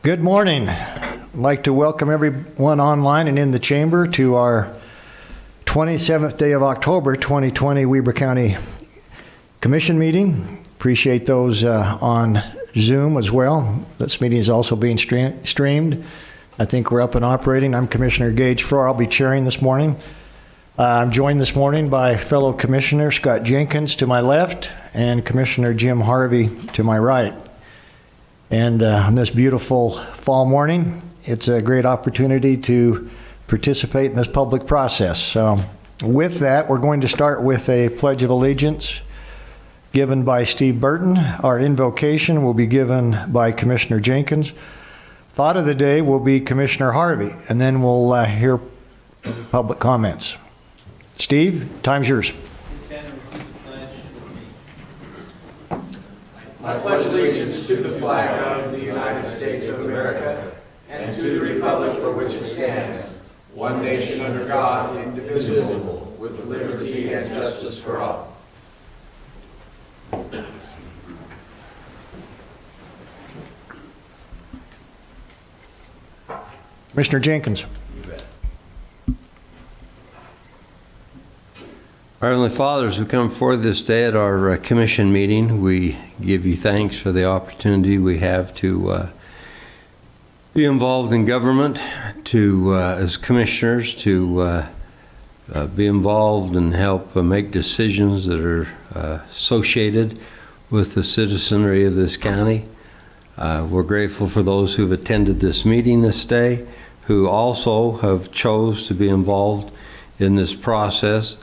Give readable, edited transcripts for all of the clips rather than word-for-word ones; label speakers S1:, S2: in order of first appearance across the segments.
S1: Good morning. I'd like to welcome everyone online and in the chamber to our 27th day of October 2020 Weber County Commission meeting. Appreciate those on Zoom as well. This meeting is also being streamed. I think we're up and operating. I'm Commissioner Gage Frohr. I'll be chairing this morning. I'm joined this morning by fellow Commissioner Scott Jenkins to my left and Commissioner Jim Harvey to my right. And on this beautiful fall morning, it's a great opportunity to participate in this public process. So with that, we're going to start with a Pledge of Allegiance given by Steve Burton. Our invocation will be given by Commissioner Jenkins. Thought of the day will be Commissioner Harvey, and then we'll hear public comments. Steve, time's yours.
S2: I pledge allegiance to the flag of the United States of America and to the republic for which it stands, one nation under God, indivisible, with liberty and justice for all.
S1: Commissioner Jenkins.
S3: Our Heavenly Father, as we come forward this day at our commission meeting, we give you thanks for the opportunity we have to be involved in government, to as commissioners, to be involved and help make decisions that are associated with the citizenry of this county. We're grateful for those who've attended this meeting this day, who also have chose to be involved in this process.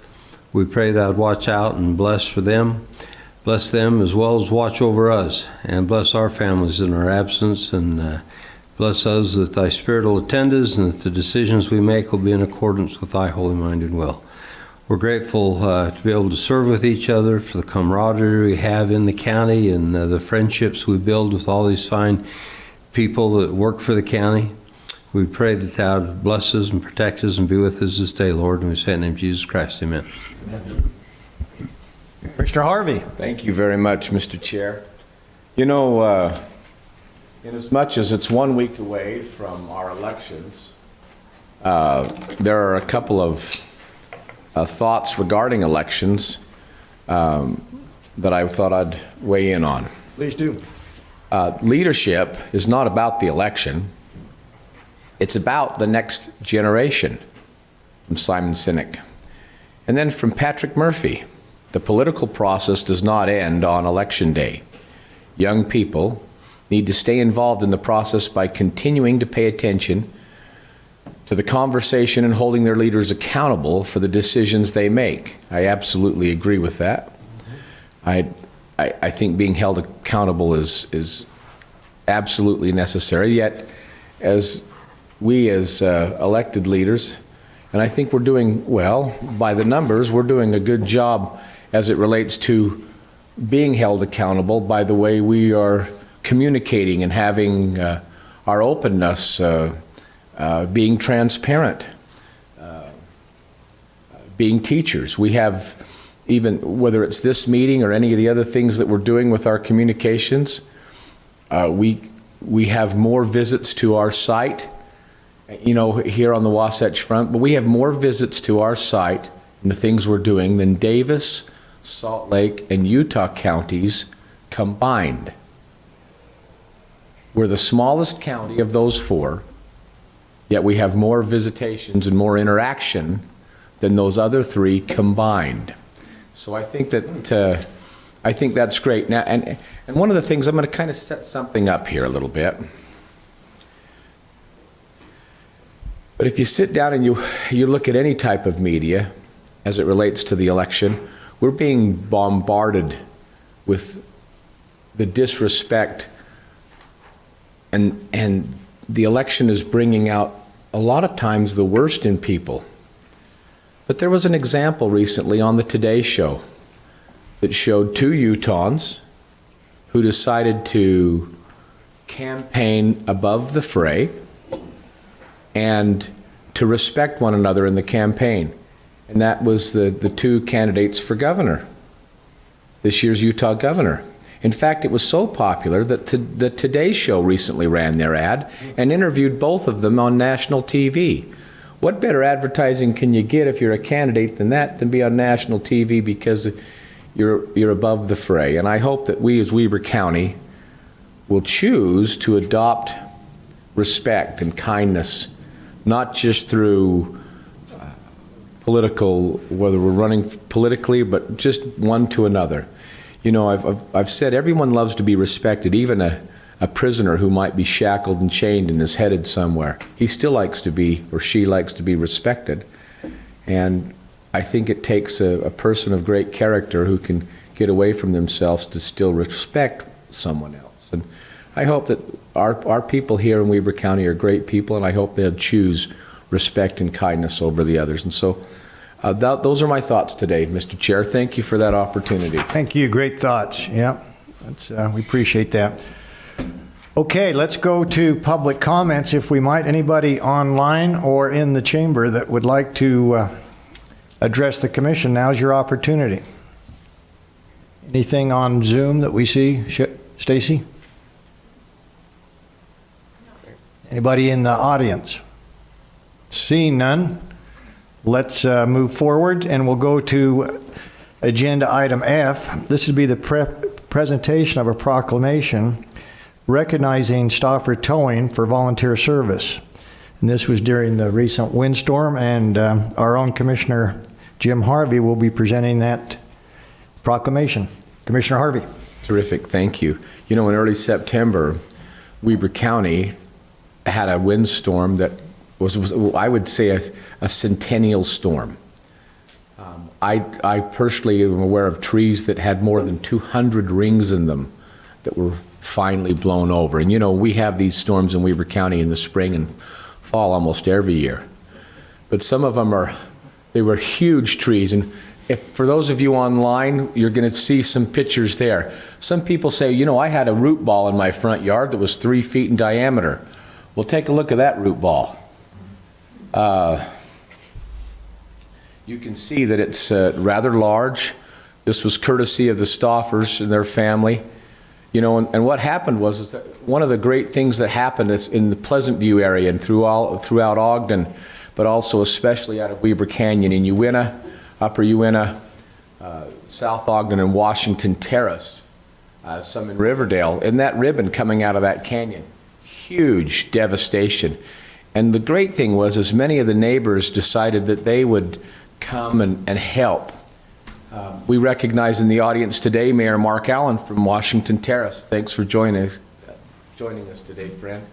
S3: We pray that watch out and bless them as well as watch over us, and bless our families in our absence, and bless us that thy Spirit will attend us, and that the decisions we make will be in accordance with thy holy mind and will. We're grateful to be able to serve with each other, for the camaraderie we have in the county, and the friendships we build with all these fine people that work for the county. We pray that thou bless us and protect us and be with us this day, Lord, and we say in the name of Jesus Christ, amen.
S1: Commissioner Harvey.
S2: Thank you very much, Mr. Chair. You know, in as much as it's 1 week away from our elections, there are a couple of thoughts regarding elections that I thought I'd weigh in on.
S1: Please do.
S2: Leadership is not about the election. It's about the next generation, from Simon Sinek. And then from Patrick Murphy, the political process does not end on election day. Young people need to stay involved in the process by continuing to pay attention to the conversation and holding their leaders accountable for the decisions they make. I absolutely agree with that. I think being held accountable is absolutely necessary, yet as we as elected leaders, and I think we're doing well by the numbers, we're doing a good job as it relates to being held accountable by the way we are communicating and having our openness, being transparent, being teachers. We have, even whether it's this meeting or any of the other things that we're doing with our communications, we have more visits to our site, you know, here on the Wasatch Front, but we have more visits to our site and the things we're doing than Davis, Salt Lake, and Utah counties combined. We're the smallest county of those four, yet we have more visitations and more interaction than those other three combined. So I think that I think that's great. Now, and one of the things, I'm going to kind of set something up here a little bit. But if you sit down and you look at any type of media as it relates to the election, we're being bombarded with the disrespect, and the election is bringing out a lot of times the worst in people. But there was an example recently on the Today Show that showed two Utahns who decided to campaign above the fray and to respect one another in the campaign. And that was the two candidates for governor, this year's Utah governor. In fact, it was so popular that the Today Show recently ran their ad and interviewed both of them on national TV. What better advertising can you get if you're a candidate than that, than be on national TV because you're above the fray? And I hope that we as Weber County will choose to adopt respect and kindness, not just through political, whether we're running politically, but just one to another. You know, I've said everyone loves to be respected, even a prisoner who might be shackled and chained and is headed somewhere. He still likes to be, or she likes to be respected. And I think it takes a person of great character who can get away from themselves to still respect someone else. And I hope that our people here in Weber County are great people, and I hope they'll choose respect and kindness over the others. And so those are my thoughts today, Mr. Chair. Thank you for that opportunity.
S1: Thank you. Great thoughts. Yeah, we appreciate that. Okay, let's go to public comments, if we might. Anybody online or in the chamber that would like to address the commission, now's your opportunity. Anything on Zoom that we see? Stacy? Anybody in the audience? Seeing none, let's move forward, and we'll go to agenda item F. This would be the presentation of a proclamation recognizing Stauffer Towing for volunteer service. And this was during the recent windstorm, and our own Commissioner Jim Harvey will be presenting that proclamation. Commissioner Harvey.
S2: Terrific, thank you. You know, in early September, Weber County had a windstorm that was I would say, a centennial storm. I personally am aware of trees that had more than 200 rings in them that were finally blown over. And you know, we have these storms in Weber County in the spring and fall almost every year. But some of them they were huge trees. And for those of you online, you're going to see some pictures there. Some people say, you know, I had a root ball in my front yard that was 3 feet in diameter. Well, take a look at that root ball. You can see that it's rather large. This was courtesy of the Stauffers and their family. You know, and what happened was that one of the great things that happened is in the Pleasant View area and throughout Ogden, but also especially out of Weber Canyon in Uinta, Upper Uinta, South Ogden and Washington Terrace, some in Riverdale, and that ribbon coming out of that canyon. Huge devastation. And the great thing was, as many of the neighbors decided that they would come and help. We recognize in the audience today Mayor Mark Allen from Washington Terrace. Thanks for joining us today, friend.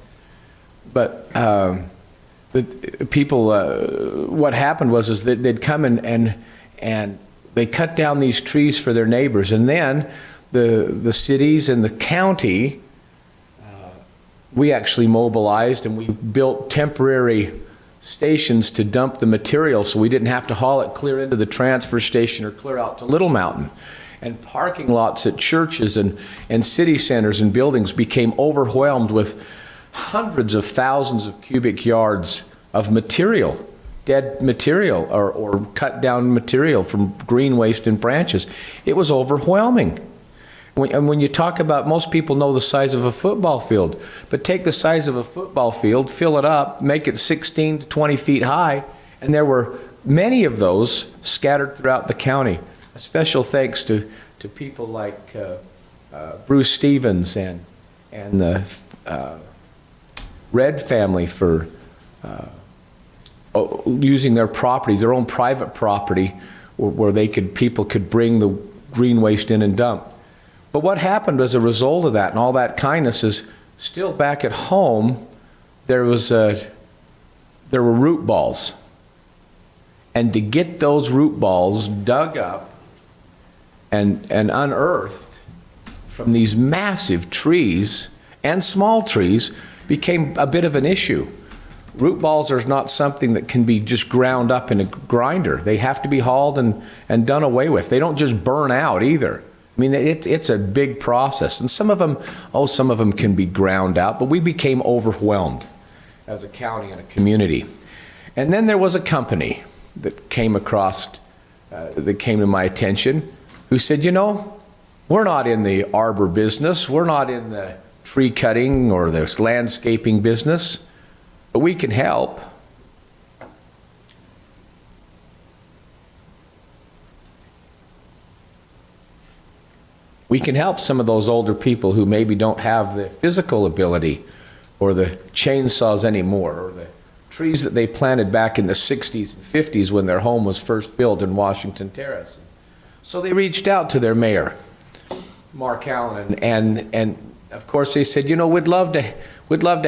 S2: But the people, what happened was that they'd come and they cut down these trees for their neighbors, and then the cities and the county, we actually mobilized and we built temporary stations to dump the material so we didn't have to haul it clear into the transfer station or clear out to Little Mountain. And parking lots at churches and city centers and buildings became overwhelmed with hundreds of thousands of cubic yards of material, dead material or cut down material from green waste and branches. It was overwhelming. And when you talk about, most people know the size of a football field, but take the size of a football field, fill it up, make it 16 to 20 feet high, and there were many of those scattered throughout the county. A special thanks to people like Bruce Stevens and the Red family for using their properties, their own private property, where people could bring the green waste in and dump. But what happened as a result of that and all that kindness is, still back at home, there were root balls. And to get those root balls dug up and unearthed from these massive trees and small trees became a bit of an issue. Root balls are not something that can be just ground up in a grinder. They have to be hauled and done away with. They don't just burn out either. I mean, it's a big process. And some of them can be ground out, but we became overwhelmed as a county and a community. And then there was a company that came to my attention who said, you know, We're not in the arbor business. We're not in the tree cutting or the landscaping business, but we can help. We can help some of those older people who maybe don't have the physical ability or the chainsaws anymore, or the trees that they planted back in the 60s and 50s when their home was first built in Washington Terrace. So they reached out to their mayor, Mark Allen, and of course they said, you know, we'd love to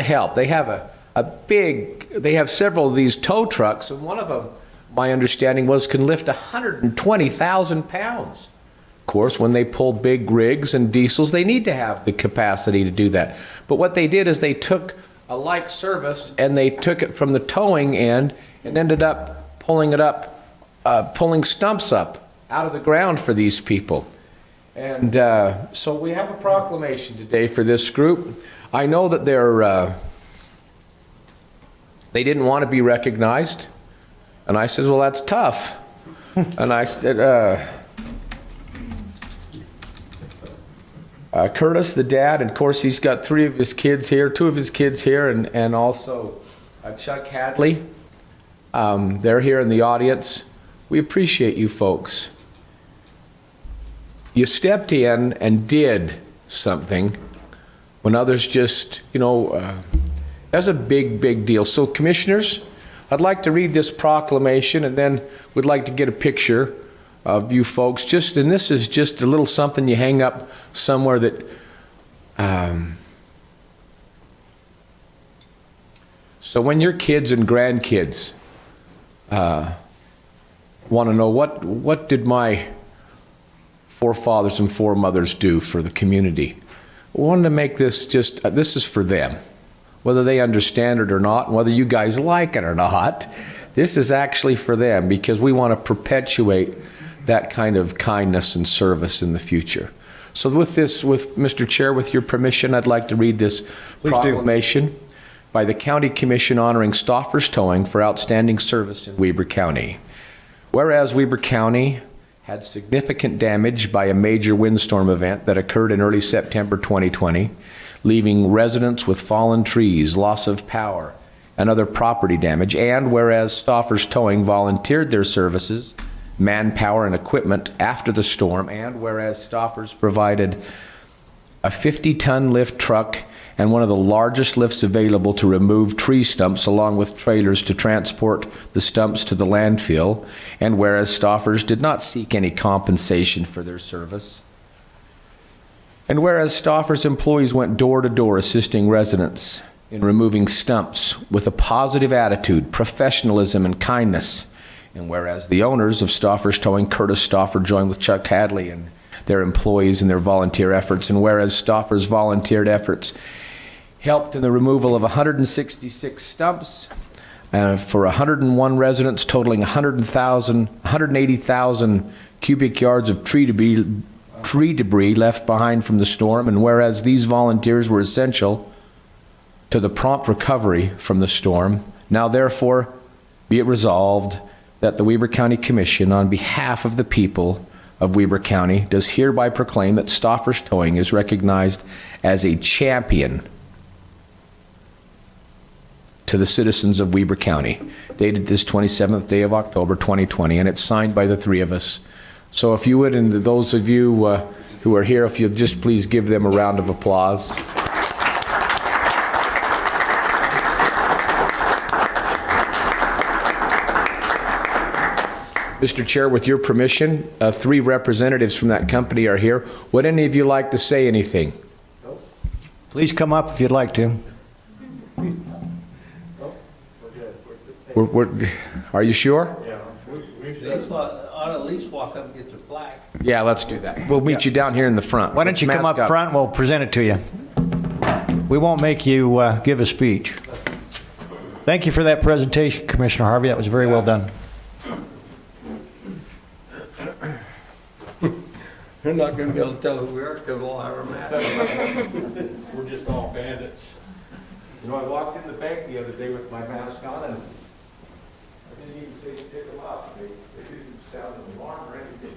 S2: help. They have they have several of these tow trucks, and one of them, my understanding was, can lift 120,000 pounds. Of course, when they pull big rigs and diesels, they need to have the capacity to do that. But what they did is they took a like service and they took it from the towing end and ended up pulling stumps up out of the ground for these people. And so we have a proclamation today for this group. I know that they didn't want to be recognized. And I said, well, that's tough. And I said, Curtis, the dad, and of course he's got two of his kids here, and also Chuck Hadley. They're here in the audience. We appreciate you folks. You stepped in and did something when others just, that's a big, big deal. So commissioners, I'd like to read this proclamation, and then we'd like to get a picture of you folks. And this is just a little something you hang up somewhere that so when your kids and grandkids want to know what did my forefathers and foremothers do for the community, I wanted to make this this is for them, whether they understand it or not, and whether you guys like it or not. This is actually for them, because we want to perpetuate that kind of kindness and service in the future. So with Mr. Chair, with your permission, I'd like to read this proclamation by the County Commission honoring Stoffers Towing for outstanding service in Weber County. Whereas Weber County had significant damage by a major windstorm event that occurred in early September 2020, leaving residents with fallen trees, loss of power, and other property damage, and whereas Stoffers Towing volunteered their services, manpower, and equipment after the storm, and whereas Stoffers provided a 50-ton lift truck and one of the largest lifts available to remove tree stumps, along with trailers to transport the stumps to the landfill, and whereas Stoffers did not seek any compensation for their service, and whereas Stoffers employees went door to door assisting residents in removing stumps with a positive attitude, professionalism, and kindness, and whereas the owners of Stoffers Towing, Curtis Stoffer, joined with Chuck Hadley and their employees in their volunteer efforts, and whereas Stoffers' volunteered efforts helped in the removal of 166 stumps for 101 residents, totaling 180,000 cubic yards of tree debris left behind from the storm, and whereas these volunteers were essential to the prompt recovery from the storm, now therefore be it resolved that the Weber County Commission, on behalf of the people of Weber County, does hereby proclaim that Stoffers Towing is recognized as a champion to the citizens of Weber County, dated this 27th day of October 2020, and it's signed by the three of us. So if you would, and those of you who are here, if you'll just please give them a round of applause. Mr. Chair, with your permission, three representatives from that company are here. Would any of you like to say anything?
S1: Please come up if you'd like to.
S2: Are you sure?
S3: Yeah. They ought to at least walk up and get their plaque.
S2: Yeah, let's do that. We'll meet you down here in the front.
S1: Why don't you come up front, we'll present it to you. We won't make you give a speech. Thank you for that presentation, Commissioner Harvey. That was very well done.
S3: They're not going to be able to tell who we are because we'll have our masks.
S2: We're just all bandits. You know, I walked in the bank the other day with my mask on, and I didn't even say stick them up. They didn't sound an alarm or anything.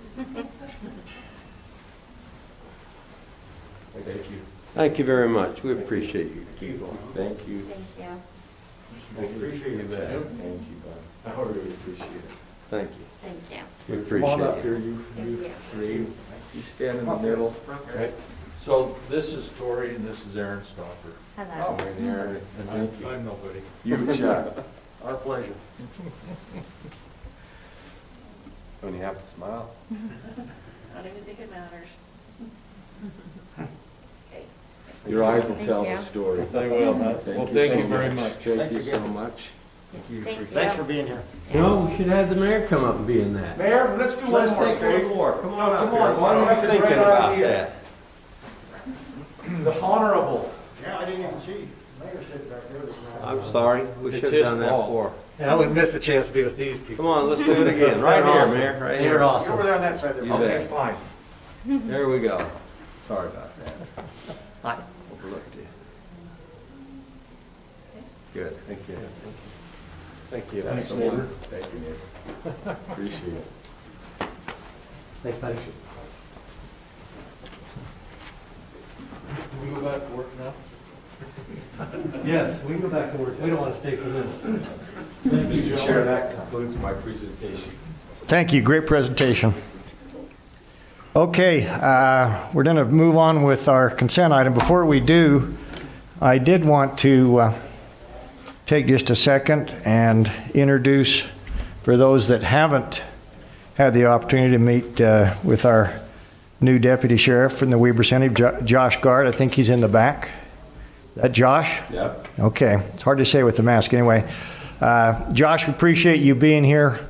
S3: Thank you very much. We appreciate you.
S2: Thank you.
S4: Thank you.
S2: I appreciate that. Thank you, bud. I really appreciate it.
S3: Thank you.
S4: Thank you.
S3: We
S2: Come
S3: appreciate
S2: on up
S3: it.
S2: here, you three. You stand in the middle.
S5: Okay, so this is Tori and this is Aaron Stopper.
S4: Hello.
S2: Right there.
S5: And I'm nobody.
S2: You, Chuck.
S5: Our pleasure.
S2: Don't you have to smile?
S4: I don't even think it matters. Okay.
S2: Your eyes will
S4: Thank
S2: tell
S4: you.
S2: the story.
S5: They will, huh? Well, thank you very much.
S2: Thank you so much.
S4: Thank you.
S6: Thanks for being here.
S3: No, we should have the mayor come up and be in that.
S6: Mayor, let's do one
S3: Let's
S6: more,
S3: take
S6: Stace.
S3: one more. Come on up
S6: Come
S3: here.
S6: on,
S3: Why are
S6: that's
S3: you
S6: a
S3: thinking
S6: great
S3: about
S6: idea.
S3: that?
S6: The honorable. Yeah, I didn't even see. Mayor said back there this night.
S3: I'm sorry. We
S5: It's
S3: should have
S5: his
S3: done that
S5: fault.
S3: before.
S6: Yeah, I wouldn't miss the chance to be with these people.
S3: Come on, let's do it again. Right
S6: You're
S3: here,
S6: awesome.
S3: Mayor. Right
S6: You're
S3: here.
S6: awesome. Over there on that side there.
S3: You
S6: Okay,
S3: bet.
S6: fine.
S3: There we go. Sorry about that.
S6: Hi.
S3: Overlooked you. Good. Thank you.
S2: Thank you.
S6: Thanks,
S2: so
S6: neighbor.
S2: much. Thank you, neighbor. Appreciate it.
S6: Thanks, buddy.
S5: Can we go back to work now?
S6: Yes, we can go back to work. We don't want to stay for this.
S2: Mr. Chair, that concludes my presentation.
S1: Thank you. Great presentation. Okay, we're going to move on with our consent item. Before we do, I did want to take just a second and introduce, for those that haven't had the opportunity to meet with our new deputy sheriff from the Weber Center, Josh Gard. I think he's in the back. Is that Josh?
S2: Yep.
S1: Okay, it's hard to say with the mask anyway. Josh, we appreciate you being here,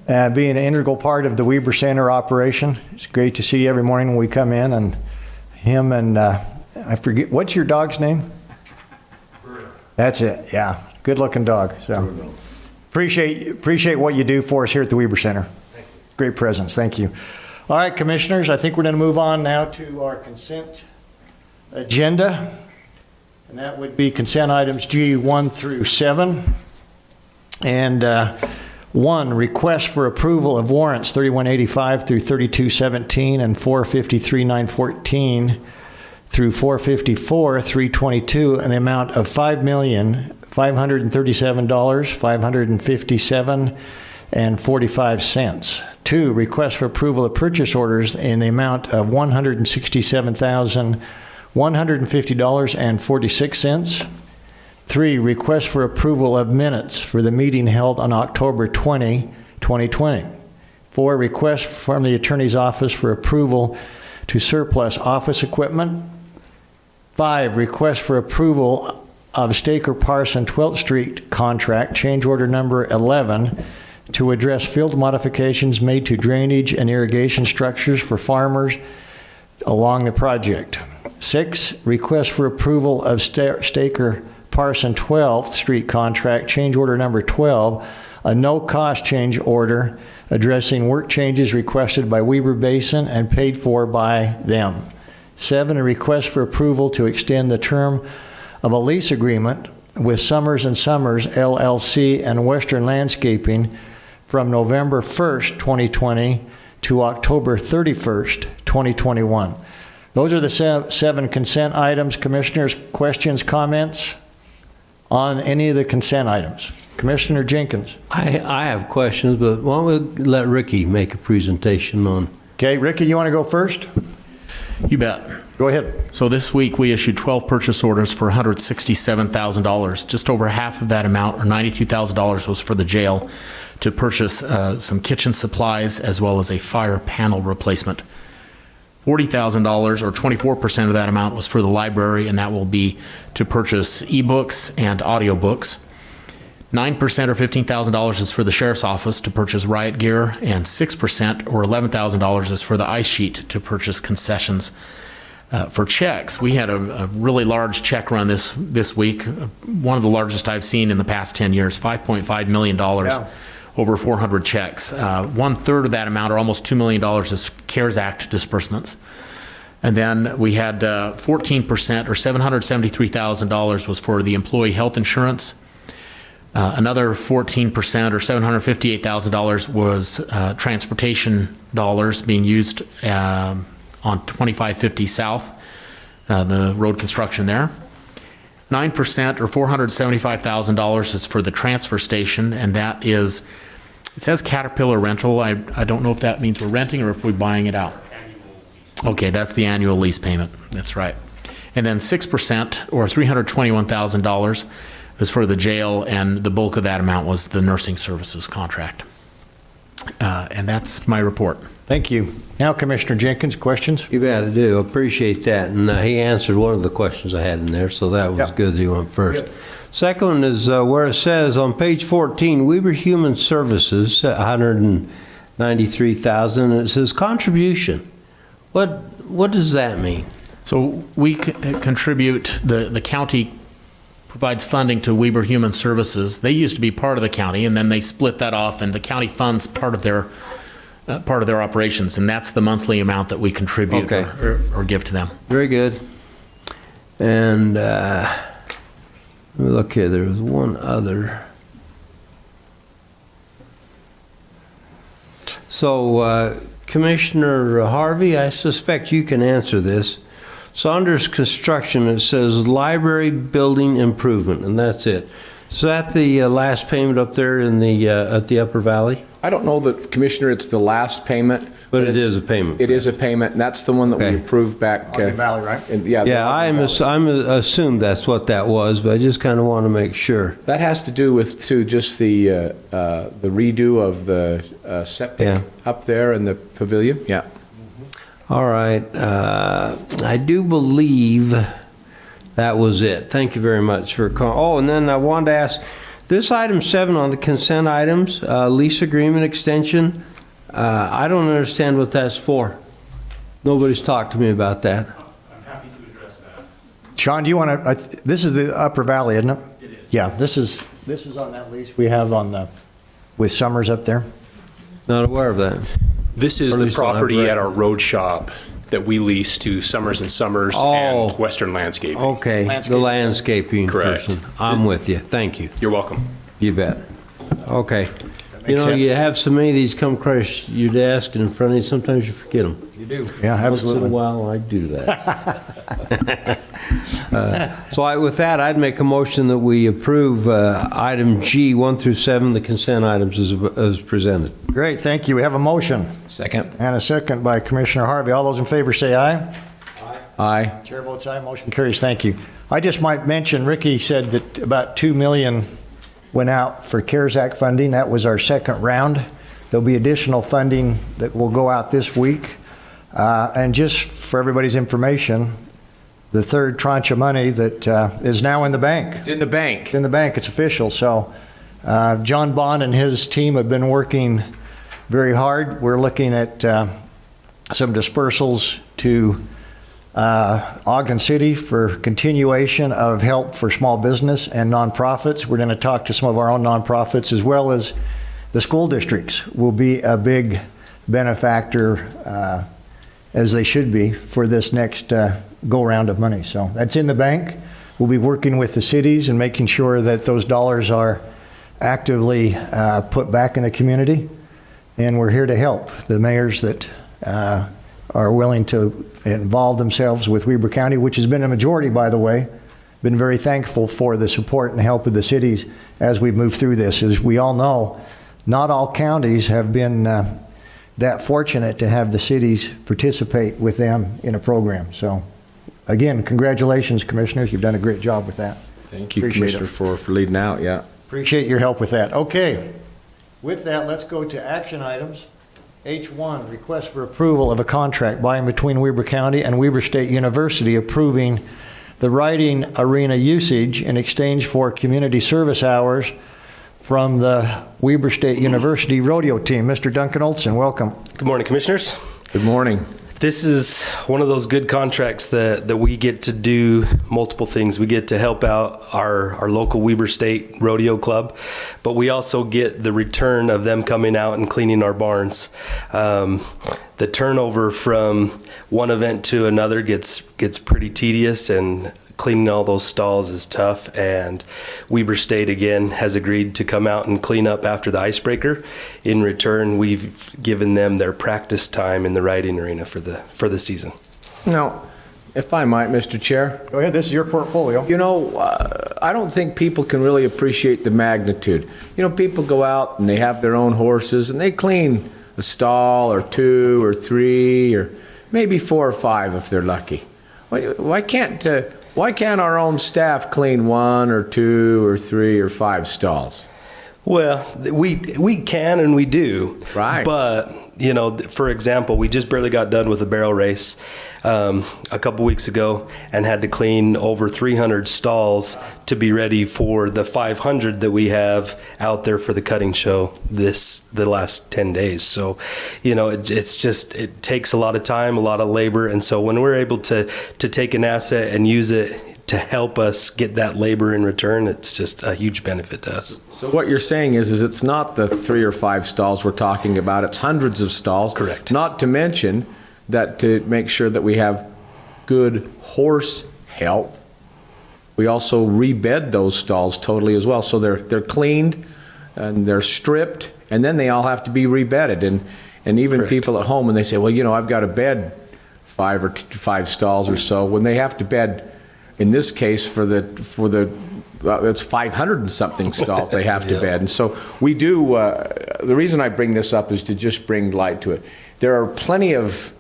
S1: being an integral part of the Weber Center operation. It's great to see you every morning when we come in, and him and I forget, what's your dog's name?
S6: Bruno.
S1: That's it, yeah. Good looking dog. So appreciate what you do for us here at the Weber Center. Great presence, thank you. All right, commissioners, I think we're going to move on now to our consent agenda. And that would be consent items G1 through 7. And 1, request for approval of warrants 3185 through 3217 and 453 914 through 454 322 in the amount of $5,537,557.45. 2, request for approval of purchase orders in the amount of $167,150.46. 3, request for approval of minutes for the meeting held on October 20, 2020. 4, request from the Attorney's Office for approval to surplus office equipment. 5, request for approval of Staker Parson 12th Street contract, change order number 11, to address field modifications made to drainage and irrigation structures for farmers along the project. 6, request for approval of Staker Parson 12th Street contract, change order number 12, a no-cost change order addressing work changes requested by Weber Basin and paid for by them. 7, a request for approval to extend the term of a lease agreement with Summers & Summers LLC and Western Landscaping from November 1st, 2020 to October 31st, 2021. Those are the 7 consent items. Commissioners, questions, comments on any of the consent items? Commissioner Jenkins.
S3: I have questions, but why don't we let Ricky make a presentation on?
S1: Okay, Ricky, you want to go first?
S7: You bet.
S1: Go ahead.
S7: So this week, we issued 12 purchase orders for $167,000. Just over half of that amount, or $92,000, was for the jail to purchase some kitchen supplies as well as a fire panel replacement. $40,000, or 24% of that amount, was for the library, and that will be to purchase ebooks and audiobooks. 9%, or $15,000, is for the sheriff's office to purchase riot gear, and 6%, or $11,000, is for the ice sheet to purchase concessions. For checks, we had a really large check run this week, one of the largest I've seen in the past 10 years, $5.5 million, over 400 checks. 1/3 of that amount, or almost $2 million, is CARES Act disbursements. And then we had 14%, or $773,000, was for the employee health insurance. Another 14%, or $758,000, was transportation dollars being used on 2550 South. the road construction there. 9% or $475,000 is for the transfer station, and that is, it says Caterpillar rental. I don't know if that means we're renting or if we're buying it out. Okay, that's the annual lease payment. That's right. And then 6% or $321,000 is for the jail, and the bulk of that amount was the nursing services contract. And that's my report.
S1: Thank you. Now, Commissioner Jenkins, questions?
S3: You bet, I do. Appreciate that. And he answered one of the questions I had in there, so that was
S1: Yep.
S3: good that he went first.
S1: Good.
S3: Second one is where it says on page 14, Weber Human Services, $193,000, and it says contribution. What does that mean?
S7: So we contribute, the county provides funding to Weber Human Services. They used to be part of the county, and then they split that off, and the county funds part of their operations, and that's the monthly amount that we contribute
S3: Okay.
S7: or give to them.
S3: Very good. And let me look here. There was one other. So, Commissioner Harvey, I suspect you can answer this. Saunders Construction, it says library building improvement, and that's it. Is that the last payment up there in the at the Upper Valley?
S2: I don't know that, Commissioner, it's the last payment.
S3: But it
S2: it's-
S3: is a payment.
S2: It is a payment, and that's the one that
S3: Okay.
S2: we approved back.
S1: Ogden Valley, right?
S2: Yeah. the
S3: Yeah,
S2: Ogden Valley.
S3: I'm assumed that's what that was, but I just kind of want to make sure.
S2: That has to do with, too, just the redo of the septic
S3: Yeah.
S2: up there in the pavilion. Yeah.
S3: All right. I do believe that was it. Thank you very much for calling. Oh, and then I wanted to ask, this item 7 on the consent items, lease agreement extension, I don't understand what that's for. Nobody's talked to me about that.
S1: Sean, do you want to, this is the Upper Valley, isn't it? It is. Yeah, this is on that lease we have with Summers up there.
S3: Not aware of that.
S8: This is
S3: Or at
S8: the
S3: least I'll have
S8: property
S3: record.
S8: at our road shop that we lease to Summers and Summers
S3: Oh.
S8: and Western Landscaping.
S3: Okay, the
S1: Landscape.
S3: landscaping
S8: Correct.
S3: person. I'm with you. Thank you.
S8: You're welcome.
S3: You bet. Okay. You
S1: makes
S3: know,
S1: sense.
S3: you have so many of these come across your desk and in front of you, sometimes you forget them.
S1: You do. Yeah,
S3: Once in a
S1: absolutely.
S3: while, I do that. With that, I'd make a motion that we approve item G, 1 through 7, the consent items as presented.
S1: Great, thank you. We have a motion
S2: Second.
S1: and a second by Commissioner Harvey. All those in favor say aye.
S2: Aye.
S1: Chair votes aye, motion carries. Thank you. I just might mention, Ricky said that about $2 million went out for CARES Act funding. That was our second round. There'll be additional funding that will go out this week. And just for everybody's information, the third tranche of money that is now in the bank.
S2: It's in the bank.
S1: It's in the bank, it's official. So John Bond and his team have been working very hard. We're looking at some dispersals to Ogden City for continuation of help for small business and nonprofits. We're going to talk to some of our own nonprofits, as well as the school districts will be a big benefactor, as they should be, for this next go-round of money. So that's in the bank. We'll be working with the cities and making sure that those dollars are actively put back in the community. And we're here to help the mayors that are willing to involve themselves with Weber County, which has been a majority, by the way. Been very thankful for the support and help of the cities as we move through this. As we all know, not all counties have been that fortunate to have the cities participate with them in a program. So again, congratulations, commissioners. You've done a great job with that.
S2: Thank you,
S1: Appreciate
S2: Commissioner, for leading out. Yeah.
S1: Appreciate your help with that. Okay. With that, let's go to action items. H1, request for approval of a contract by and between Weber County and Weber State University approving the riding arena usage in exchange for community service hours from the Weber State University rodeo team. Mr. Duncan Olson, welcome.
S9: Good morning, Commissioners.
S2: Good morning.
S9: This is one of those good contracts that we get to do multiple things. We get to help out our local Weber State Rodeo Club, but we also get the return of them coming out and cleaning our barns. The turnover from one event to another gets pretty tedious, and cleaning all those stalls is tough, and Weber State again has agreed to come out and clean up after the icebreaker. In return, we've given them their practice time in the riding arena for the season.
S2: Now, If I might, Mr. Chair.
S1: Go ahead, this is your portfolio.
S2: You know, I don't think people can really appreciate the magnitude. You know, people go out and they have their own horses and they clean a stall or 2 or 3 or maybe 4 or 5 if they're lucky. Why can't our own staff clean 1 or 2 or 3 or 5 stalls?
S9: Well, we can and we do.
S2: Right.
S9: But, you know, for example, we just barely got done with a barrel race a couple weeks ago and had to clean over 300 stalls to be ready for the 500 that we have out there for the cutting show the last 10 days. So, you know, it takes a lot of time, a lot of labor. And so when we're able to take an asset and use it to help us get that labor in return, it's just a huge benefit to us.
S2: So what you're saying is it's not the 3 or 5 stalls we're talking about, it's hundreds of stalls.
S9: Correct.
S2: Not to mention that to make sure that we have good horse health, we also rebed those stalls totally as well. So they're cleaned and they're stripped and then they all have to be rebedded. And even
S9: Correct.
S2: people at home, when they say, well, you know, I've got to bed 5 stalls or so, when they have to bed, in this case, for the it's 500 and something stalls they have to
S9: Yeah.
S2: bed. And so we do, the reason I bring this up is to just bring light to it. There are plenty of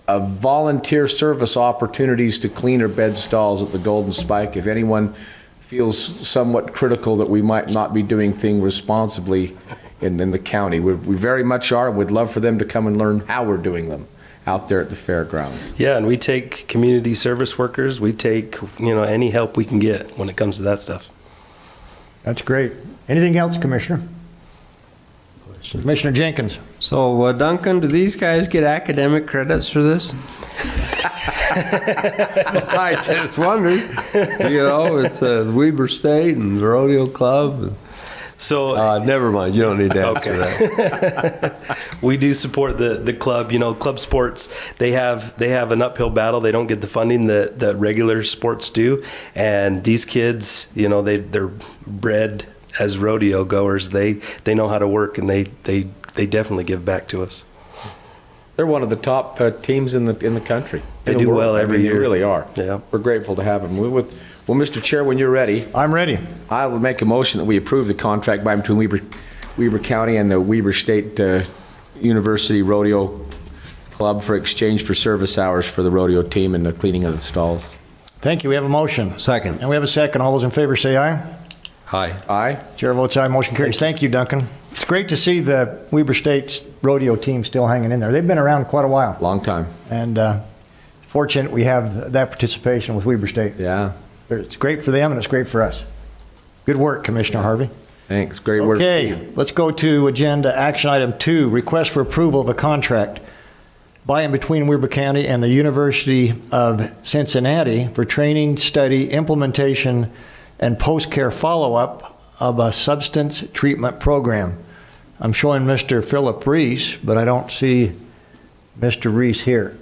S2: volunteer service opportunities to clean or bed stalls at the Golden Spike. If anyone feels somewhat critical that we might not be doing things responsibly in the county, we very much are. We'd love for them to come and learn how we're doing them out there at the fairgrounds.
S9: Yeah, and we take community service workers. We take, you know, any help we can get when it comes to that stuff.
S1: That's great. Anything else, Commissioner? Commissioner Jenkins.
S3: So, Duncan, do these guys get academic credits for this? I just wondered. You know, it's Weber State and the Rodeo Club.
S9: So
S3: Never mind. You don't need to answer that.
S9: we do support the club. You know, club sports, they have an uphill battle. They don't get the funding that regular sports do. And these kids, you know, they're bred as rodeo goers. They know how to work, and they definitely give back to us.
S2: They're one of the top teams in the country.
S9: They
S2: in the
S9: do
S2: world.
S9: well every
S2: I mean,
S9: year.
S2: They really are.
S9: Yeah.
S2: We're grateful to have them. Well, Mr. Chair, when you're ready,
S1: I'm ready.
S2: I will make a motion that we approve the contract by between Weber County and the Weber State University Rodeo Club for exchange for service hours for the rodeo team and the cleaning of the stalls.
S1: Thank you. We have a motion.
S3: Second.
S1: And we have a second. All those in favor say aye.
S3: Hi.
S2: Aye.
S1: Chair votes aye. Motion carries. Thank you, Duncan. It's great to see the Weber State rodeo team still hanging in there. They've been around quite a while.
S2: Long time.
S1: And fortunate we have that participation with Weber State.
S2: Yeah.
S1: It's great for them and it's great for us. Good work, Commissioner Harvey.
S2: Thanks. Great work.
S1: Okay, let's go to agenda action item 2, request for approval of a contract by and between Weber County and the University of Cincinnati for training, study, implementation, and post-care follow-up of a substance treatment program. I'm showing Mr. Philip Reese, but I don't see Mr. Reese here.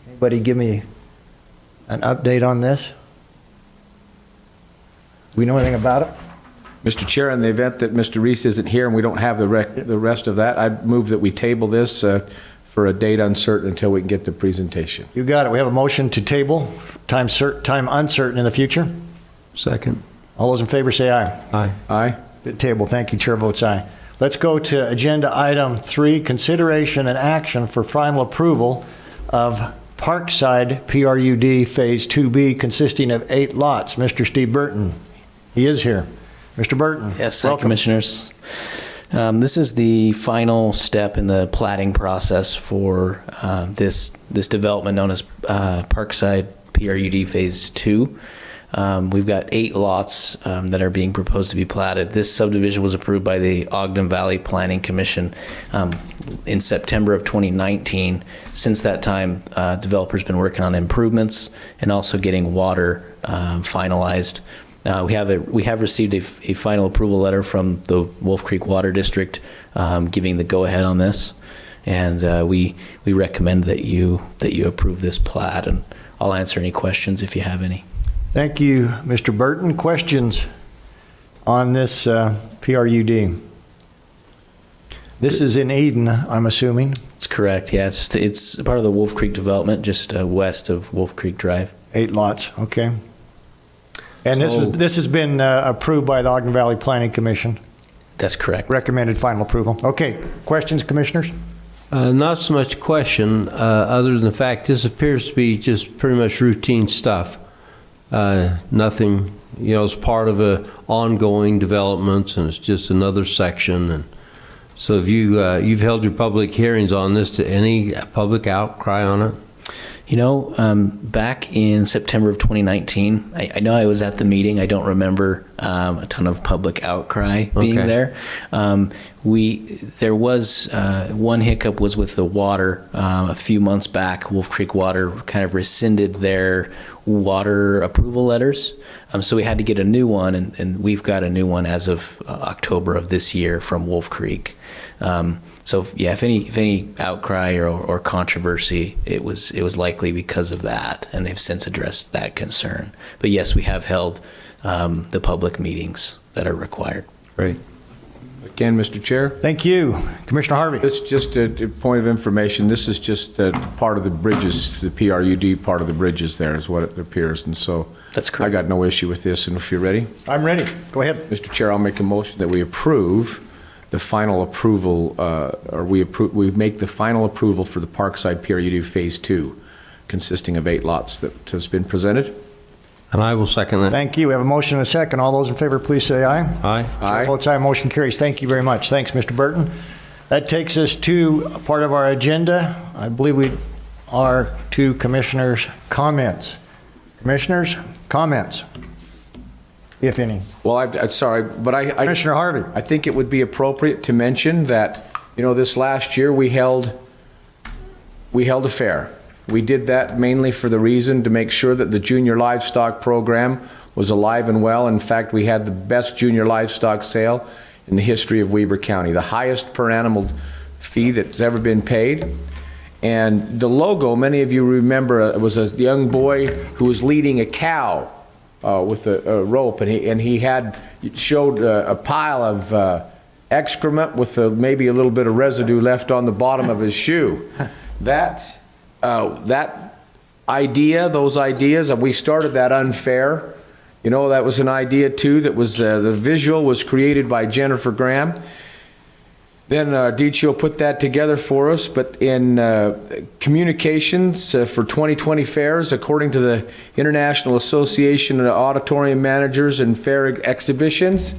S1: Anybody give me an update on this? Do we know anything about it?
S2: Mr. Chair, in the event that Mr. Reese isn't here and we don't have the rest of that, I'd move that we table this for a date uncertain until we can get the presentation.
S1: You got it. We have a motion to table, time uncertain in the future.
S3: Second.
S1: All those in favor say aye.
S3: Aye.
S2: Aye.
S1: Good table. Thank you. Chair votes aye. Let's go to agenda item 3, consideration and action for final approval of Parkside PRUD Phase 2B consisting of 8 lots. Mr. Steve Burton. He is here. Mr. Burton.
S10: Yes,
S1: welcome.
S10: Commissioners. This is the final step in the platting process for this development known as Parkside PRUD Phase 2. We've got 8 lots that are being proposed to be platted. This subdivision was approved by the Ogden Valley Planning Commission in September of 2019. Since that time, developers been working on improvements and also getting water finalized. We have received a final approval letter from the Wolf Creek Water District giving the go-ahead on this, and we recommend that you approve this plat, and I'll answer any questions if you have any.
S1: Thank you, Mr. Burton. Questions on this PRUD? This is in Eden, I'm assuming.
S10: It's correct. Yeah, it's part of the Wolf Creek development, just west of Wolf Creek Drive.
S1: 8 lots, okay. And this has been approved by the Ogden Valley Planning Commission.
S10: That's correct.
S1: Recommended final approval. Okay, questions, commissioners?
S3: Not so much question, other than the fact this appears to be just pretty much routine stuff. Nothing, it's part of a ongoing developments, and it's just another section. And so have you've held your public hearings on this, to any public outcry on it?
S10: Back in September of 2019, I know I was at the meeting. I don't remember a ton of public outcry being there. There was one hiccup was with the water. A few months back, Wolf Creek Water kind of rescinded their water approval letters. So we had to get a new one, and we've got a new one as of October of this year from Wolf Creek. So yeah, if any outcry or controversy, it was likely because of that, and they've since addressed that concern. But yes, we have held the public meetings that are required.
S3: Great.
S2: Again, Mr. Chair.
S1: Thank you. Commissioner Harvey.
S2: This is just a point of information. This is just part of the bridges, the PRUD part of the bridges there is what it appears. And so
S10: That's correct.
S2: I got no issue with this. And if you're ready,
S1: I'm ready. Go ahead.
S2: Mr. Chair, I'll make a motion that we approve the final approval, we make the final approval for the Parkside PRUD Phase 2, consisting of 8 lots that has been presented.
S3: And I will second that.
S1: Thank you. We have a motion and a second. All those in favor, please say aye.
S3: Aye.
S2: Aye.
S1: Votes aye. Motion carries. Thank you very much. Thanks, Mr. Burton. That takes us to part of our agenda. I believe we are to commissioners' comments. Commissioners' comments, if any.
S2: Well, I'm sorry, but
S1: Commissioner Harvey.
S2: I think it would be appropriate to mention that, this last year we held a fair. We did that mainly for the reason to make sure that the junior livestock program was alive and well. In fact, we had the best junior livestock sale in the history of Weber County, the highest per animal fee that's ever been paid. And the logo, many of you remember, it was a young boy who was leading a cow with a rope, and he showed a pile of excrement with maybe a little bit of residue left on the bottom of his shoe. Those ideas, we started that unfair. That was an idea too. That was the visual was created by Jennifer Graham. Then DCO put that together for us, but in communications for 2020 fairs, according to the International Association of Auditorium Managers and Fair Exhibitions,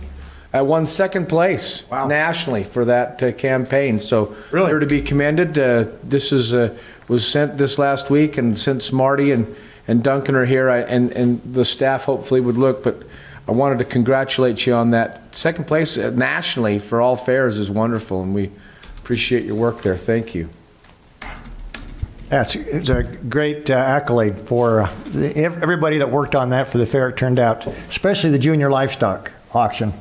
S2: I won second place nationally for that campaign. So
S1: really,
S2: they're to be commended. This was sent this last week, and since Marty and Duncan are here, and the staff hopefully would look, but I wanted to congratulate you on that. Second place nationally for all fairs is wonderful, and we appreciate your work there. Thank you.
S1: It's a great accolade for everybody that worked on that for the fair. It turned out, especially the junior livestock auction.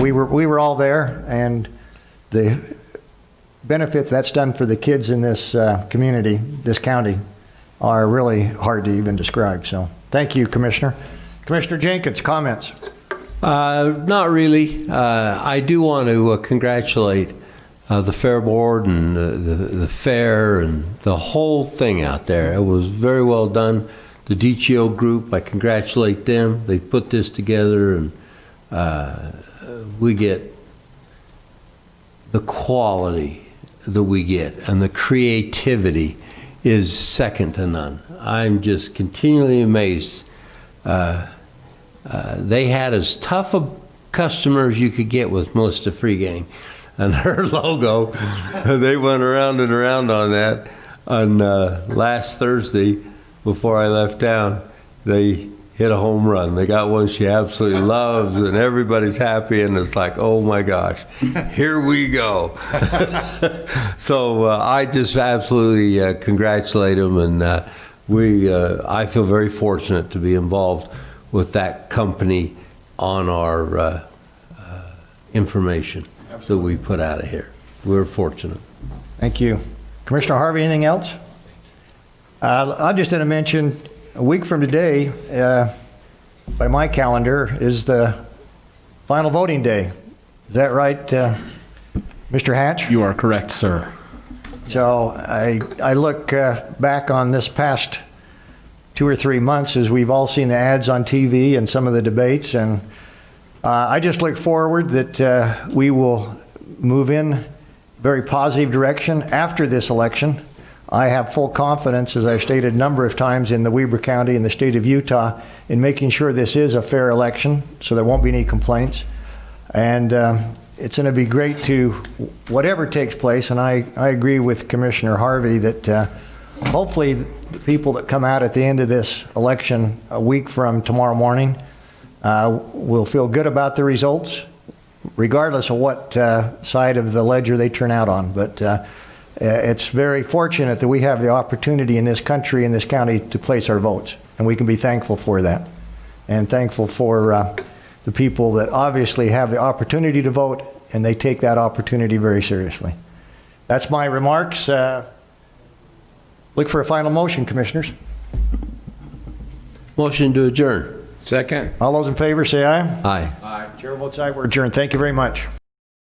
S1: We were all there, and the benefits that's done for the kids in this community, this county, are really hard to even describe. So thank you, Commissioner. Commissioner Jenkins, comments?
S3: Not really. I do want to congratulate the Fair Board and the fair and the whole thing out there. It was very well done. The DCO group, I congratulate them. They put this together, and we get the quality that we get, and the creativity is second to none. I'm just continually amazed. They had as tough a customer as you could get with Melissa Freegang, and her logo. They went around and around on that. On last Thursday, before I left town, they hit a home run. They got one she absolutely loves, and everybody's happy, and it's like, oh my gosh, here we go. So I just absolutely congratulate them, and I feel very fortunate to be involved with that company on our information that we put out of here. We're fortunate.
S1: Thank you. Commissioner Harvey, anything else? I just had to mention, a week from today, by my calendar, is the final voting day. Is that right, Mr. Hatch?
S7: You are correct, sir.
S1: So I look back on this past 2 or 3 months, as we've all seen the ads on TV and some of the debates. And I just look forward that we will move in very positive direction after this election. I have full confidence, as I've stated a number of times, in the Weber County and the state of Utah in making sure this is a fair election, so there won't be any complaints. And it's going to be great to, whatever takes place, and I agree with Commissioner Harvey that hopefully the people that come out at the end of this election a week from tomorrow morning will feel good about the results, regardless of what side of the ledger they turn out on. But it's very fortunate that we have the opportunity in this country, in this county, to place our votes, and we can be thankful for that, and thankful for the people that obviously have the opportunity to vote, and they take that opportunity very seriously. That's my remarks. Look for a final motion, Commissioners.
S3: Motion to adjourn.
S2: Second.
S1: All those in favor say aye.
S3: Aye.
S1: Chair votes aye. We're adjourned. Thank you very much.